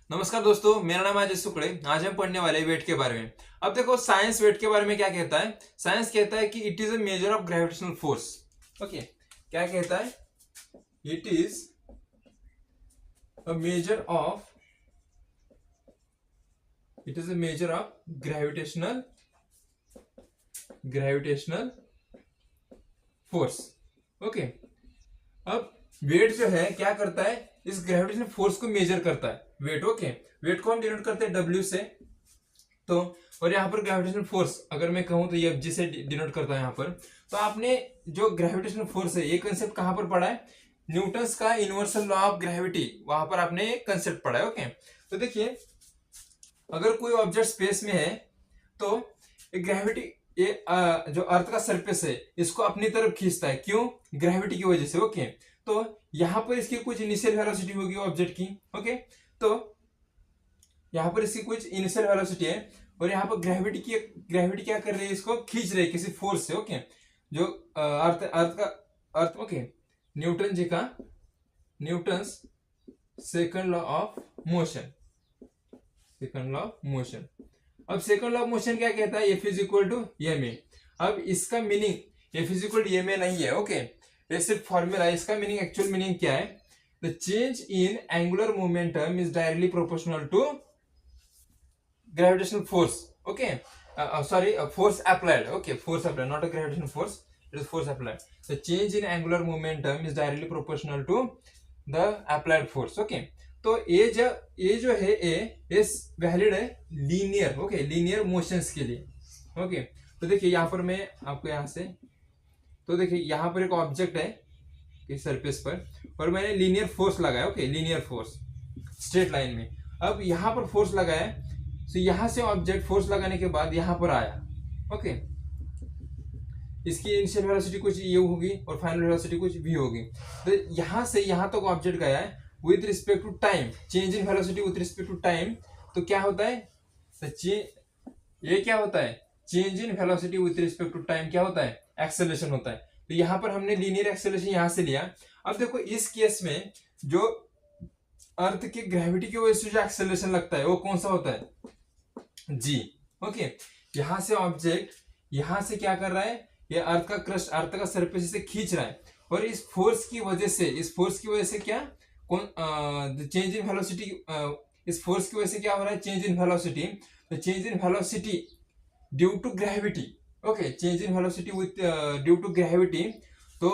नमस्कार दोस्तों, मेरा नाम है अजय शुक्ले। आज हम पढ़ने वाले हैं वेट के बारे में। अब देखो, साइंस वेट के बारे में क्या कहता है। साइंस कहता है कि it is a measure of gravitational force. Okay, क्या कहता है? It is a measure of gravitational force. Okay, अब वेट जो है क्या करता है, इस ग्रेविटेशनल फोर्स को मेजर करता है। वेट, ओके, वेट को हम डिनोट करते हैं डब्ल्यू से। तो और यहाँ पर ग्रेविटेशनल फोर्स अगर मैं कहूँ तो ये एफ जी से डिनोट करता है यहाँ पर। तो आपने जो ग्रेविटेशनल फोर्स है, ये कंसेप्ट कहाँ पर पढ़ा है? न्यूटन्स का यूनिवर्सल लॉ ऑफ ग्रेविटी, वहां पर आपने एक कंसेप्ट पढ़ा है। ओके, तो देखिए, अगर कोई ऑब्जेक्ट स्पेस में है तो ग्रेविटी, ये जो अर्थ का सरफेस है इसको अपनी तरफ खींचता है। क्यों? ग्रेविटी की वजह से। ओके, तो यहाँ पर इसकी कुछ इनिशियल वेलोसिटी होगी ऑब्जेक्ट की। ओके, तो यहाँ पर इसकी कुछ इनिशियल वेलोसिटी है और यहाँ पर ग्रेविटी क्या कर रही है, इसको खींच रही है किसी फोर्स से। ओके, जो अर्थ okay, Newton's second law of motion. अब सेकंड लॉ ऑफ मोशन क्या कहता है? F is equal to M A. अब इसका meaning F is equal to M A नहीं है। ओके, ये सिर्फ फॉर्मूला है। इसका मीनिंग, एक्चुअल मीनिंग क्या है? The change in angular momentum is directly proportional to gravitational force. Okay, sorry, force applied. Okay, force applied, not a gravitational force, it is force applied. The change in angular momentum is directly proportional to the applied force. Okay, तो ये जो है ये valid है linear, okay, linear motions के लिए। Okay, तो देखिए यहाँ पर मैं आपको यहाँ से, तो देखिए यहाँ पर एक ऑब्जेक्ट है इस सरफेस पर और मैंने लीनियर फोर्स लगाया। Okay, linear force straight line में। अब यहाँ पर फोर्स लगाया, तो यहां से ऑब्जेक्ट फोर्स लगाने के बाद यहां पर आया। ओके, इसकी इनिशियल वेलोसिटी कुछ ये होगी और फाइनल वेलोसिटी कुछ भी होगी। तो यहां से यहां तक ऑब्जेक्ट गया है with respect to time, change in velocity with respect to time. तो क्या होता है? ये क्या होता है? Change in velocity with respect to time क्या होता है? एक्सेलरेशन होता है। तो यहां पर हमने लीनियर एक्सेलरेशन यहां से लिया। अब देखो, इस केस में जो अर्थ की ग्रेविटी की वजह से जो एक्सेलरेशन लगता है वो कौन सा होता है? जी। ओके, यहां से ऑब्जेक्ट यहां से क्या कर रहा है, ये अर्थ का क्रस्ट, अर्थ का सरफेस से खींच रहा है और इस फोर्स की वजह से क्या, कौन चेंज इन वेलोसिटी, इस फोर्स की वजह से क्या हो रहा है? Change in velocity. तो change in velocity due to gravity. Okay, change in velocity with due to gravity, तो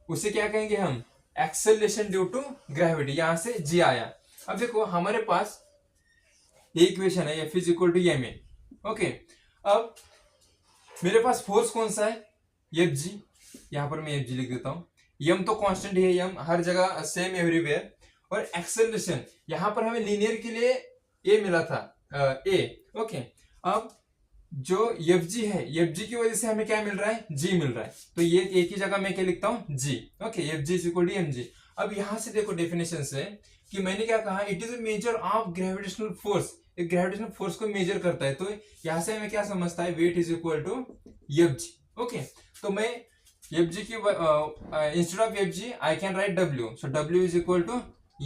उसे क्या कहेंगे हम? Acceleration due to gravity. यहां से जी आया। अब देखो, हमारे पास ये इक्वेशन है, F is equal to M A. Okay, अब मेरे पास फोर्स कौन सा है? F G. यहां पर मैं एफ जी लिख देता हूं। एम तो कांस्टेंट है, एम हर जगह सेम एवरीवेयर। और एक्सेलरेशन यहां पर हमें लीनियर के लिए ए मिला था, ए। ओके, अब जो एफ जी है, एफ जी की वजह से हमें क्या मिल रहा है? जी मिल रहा है। तो ये एक ही जगह मैं क्या लिखता हूं? G. Okay, F G is equal to M G. अब यहां से देखो डेफिनेशन से कि मैंने क्या कहा, it is a measure of gravitational force. एक ग्रेविटेशनल फोर्स को मेजर करता है। तो यहां से हमें क्या समझता है? Weight is equal to F G. Okay, तो मैं एफ जी की instead of F G I can write W. So W is equal to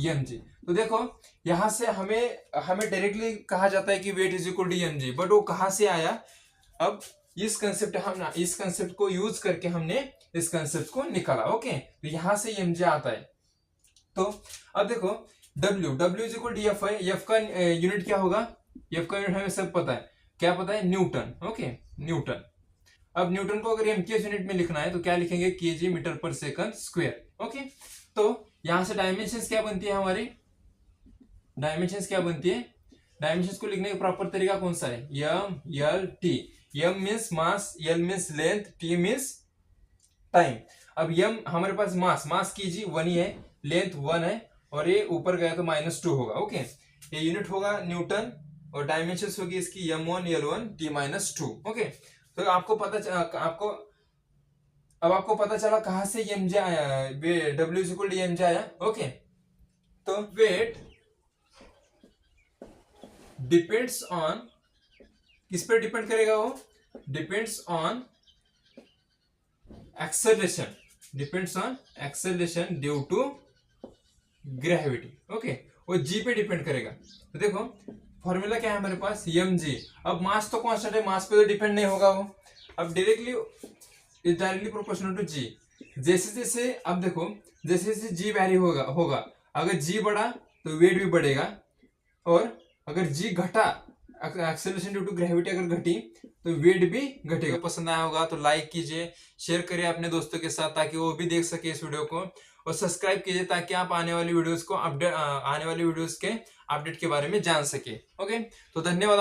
M G. तो देखो, यहां से हमें डायरेक्टली कहा जाता है कि weight is equal to M G, but वो कहां से आया? अब इस कंसेप्ट को यूज करके हमने इस कंसेप्ट को निकाला। ओके, तो यहां से एम जी आता है। तो अब देखो, W is equal to F है। एफ का यूनिट क्या होगा? एफ का यूनिट हमें सब पता है। क्या पता है? न्यूटन। Okay, Newton. अब न्यूटन को अगर एमकेएस यूनिट में लिखना है तो क्या लिखेंगे? केजी मीटर पर सेकंड स्क्वायर। ओके, तो यहां से डायमेंशंस क्या बनती है हमारी? डायमेंशंस को लिखने का प्रॉपर तरीका कौन सा है? M L T. M means mass, L means length, T means time. अब एम हमारे पास मास केजी 1 ही है, लेंथ 1 है और ये ऊपर गया तो -2 होगा। ओके, ये यूनिट होगा न्यूटन और डायमेंशंस होगी इसकी m1 l1 t-2। ओके, तो आपको पता चला कहां से mj आया, w is equal to mj आया। ओके, तो वेट डिपेंड्स ऑन, किस पर डिपेंड करेगा? वो depends on acceleration due to gravity. Okay, वो जी पे डिपेंड करेगा। तो देखो फॉर्मूला क्या है हमारे पास, एम जी। अब मास तो कांस्टेंट है, मास पे तो डिपेंड नहीं होगा वो। अब directly is directly proportional to G. जैसे जैसे अब देखो जैसे जैसे जी वैरी होगा अगर जी बढ़ा तो वेट भी बढ़ेगा, और अगर जी घटा, एक्सेलरेशन ड्यू टू ग्रेविटी अगर घटी तो वेट भी घटेगा। पसंद आया होगा तो लाइक कीजिए, शेयर करिए अपने दोस्तों के साथ ताकि वो भी देख सके इस वीडियो को, और सब्सक्राइब कीजिए ताकि आप आने वाली वीडियोस के अपडेट के बारे में जान सके। ओके, तो धन्यवाद।